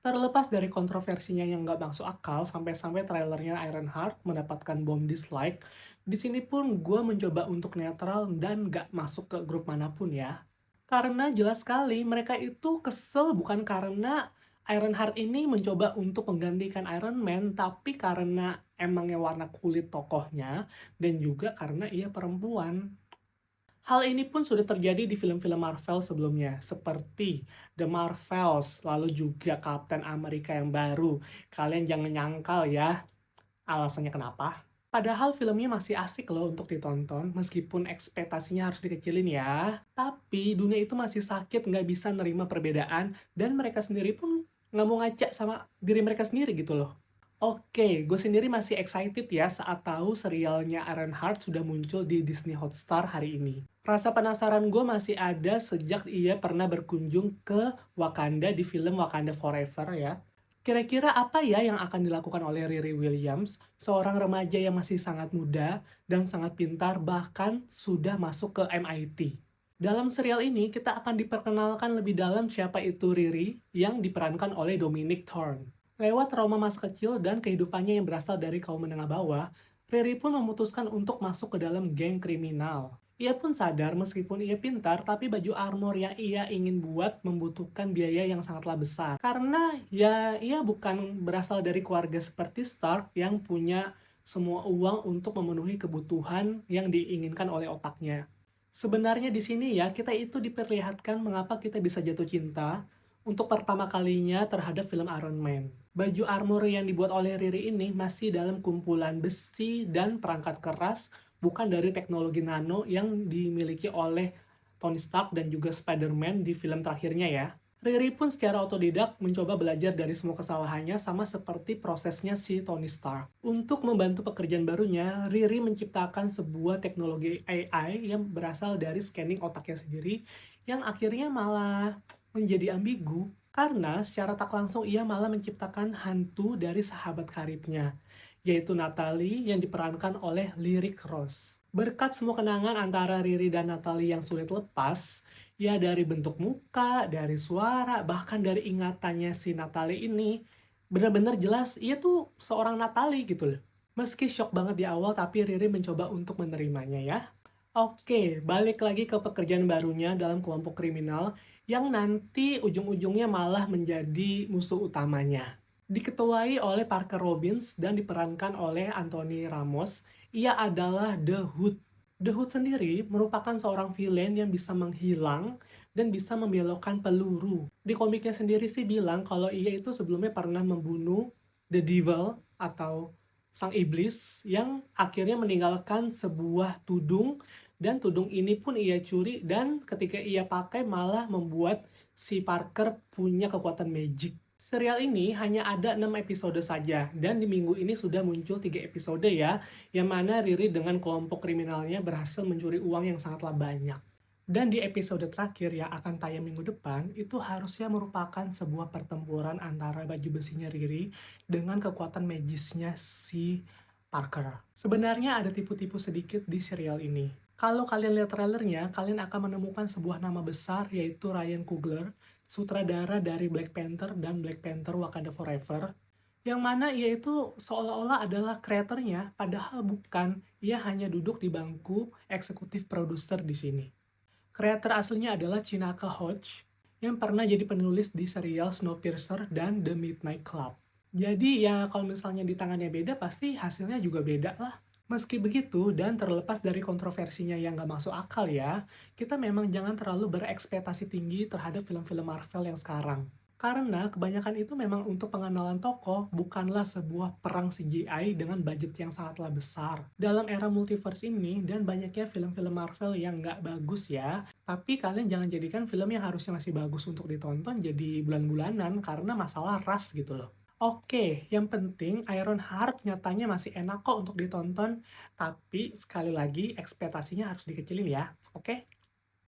Terlepas dari kontroversinya yang nggak masuk akal, sampai-sampai trailernya Ironheart mendapatkan bom dislike, di sini pun gue mencoba untuk netral dan nggak masuk ke grup manapun ya. Karena jelas sekali mereka itu kesel bukan karena Ironheart ini mencoba untuk menggantikan Iron Man, tapi karena emangnya warna kulit tokohnya, dan juga karena ia perempuan. Hal ini pun sudah terjadi di film-film Marvel sebelumnya, seperti The Marvels, lalu juga Captain America yang baru. Kalian jangan nyangkal ya, alasannya kenapa. Padahal filmnya masih asik loh untuk ditonton, meskipun ekspektasinya harus dikecilin ya. Tapi dunia itu masih sakit nggak bisa nerima perbedaan, dan mereka sendiri pun nggak mau ngajak sama diri mereka sendiri gitu loh. Oke, gue sendiri masih excited ya saat tahu serialnya Ironheart sudah muncul di Disney Hotstar hari ini. Rasa penasaran gue masih ada sejak ia pernah berkunjung ke Wakanda di film Wakanda Forever ya. Kira-kira apa ya yang akan dilakukan oleh Riri Williams, seorang remaja yang masih sangat muda dan sangat pintar bahkan sudah masuk ke MIT. Dalam serial ini, kita akan diperkenalkan lebih dalam siapa itu Riri yang diperankan oleh Dominic Thorne. Lewat trauma masa kecil dan kehidupannya yang berasal dari kaum menengah bawah, Riri pun memutuskan untuk masuk ke dalam geng kriminal. Ia pun sadar meskipun ia pintar, tapi baju armor yang ia ingin buat membutuhkan biaya yang sangatlah besar. Karena ya ia bukan berasal dari keluarga seperti Stark yang punya semua uang untuk memenuhi kebutuhan yang diinginkan oleh otaknya. Sebenarnya di sini ya, kita itu diperlihatkan mengapa kita bisa jatuh cinta untuk pertama kalinya terhadap film Iron Man. Baju armor yang dibuat oleh Riri ini masih dalam kumpulan besi dan perangkat keras, bukan dari teknologi nano yang dimiliki oleh Tony Stark dan juga Spider-Man di film terakhirnya ya. Riri pun secara otodidak mencoba belajar dari semua kesalahannya sama seperti prosesnya si Tony Stark. Untuk membantu pekerjaan barunya, Riri menciptakan sebuah teknologi AI yang berasal dari scanning otaknya sendiri yang akhirnya malah menjadi ambigu karena secara tak langsung ia malah menciptakan hantu dari sahabat karibnya, yaitu Natalie yang diperankan oleh Lyric Ross. Berkat semua kenangan antara Riri dan Natalie yang sulit lepas, ya dari bentuk muka, dari suara, bahkan dari ingatannya si Natalie ini, benar-benar jelas ia tuh seorang Natalie gitu loh. Meski shock banget di awal, tapi Riri mencoba untuk menerimanya ya. Oke, balik lagi ke pekerjaan barunya dalam kelompok kriminal yang nanti ujung-ujungnya malah menjadi musuh utamanya. Diketuai oleh Parker Robbins dan diperankan oleh Anthony Ramos, ia adalah The Hood. The Hood sendiri merupakan seorang villain yang bisa menghilang dan bisa membelokkan peluru. Di komiknya sendiri sih bilang kalau ia itu sebelumnya pernah membunuh The Devil atau sang iblis yang akhirnya meninggalkan sebuah tudung dan tudung ini pun ia curi dan ketika ia pakai malah membuat si Parker punya kekuatan magic. Serial ini hanya ada 6 episode saja, dan di minggu ini sudah muncul 3 episode ya, yang mana Riri dengan kelompok kriminalnya berhasil mencuri uang yang sangatlah banyak. Dan di episode terakhir yang akan tayang minggu depan, itu harusnya merupakan sebuah pertempuran antara baju besinya Riri dengan kekuatan magisnya si Parker. Sebenarnya ada tipu-tipu sedikit di serial ini. Kalau kalian lihat trailernya, kalian akan menemukan sebuah nama besar yaitu Ryan Coogler, sutradara dari Black Panther dan Black Panther Wakanda Forever, yang mana ia itu seolah-olah adalah kreatornya, padahal bukan, ia hanya duduk di bangku eksekutif produser di sini. Kreator aslinya adalah Chinaka Hodge, yang pernah jadi penulis di serial Snowpiercer dan The Midnight Club. Jadi ya kalau misalnya di tangannya beda, pasti hasilnya juga beda lah. Meski begitu, dan terlepas dari kontroversinya yang nggak masuk akal ya, kita memang jangan terlalu berekspektasi tinggi terhadap film-film Marvel yang sekarang. Karena kebanyakan itu memang untuk pengenalan tokoh, bukanlah sebuah perang CGI dengan budget yang sangatlah besar. Dalam era multiverse ini, dan banyaknya film-film Marvel yang nggak bagus ya, tapi kalian jangan jadikan film yang harusnya masih bagus untuk ditonton jadi bulan-bulanan karena masalah ras gitu loh. Oke, yang penting Ironheart nyatanya masih enak kok untuk ditonton, tapi sekali lagi ekspektasinya harus dikecilin ya, oke?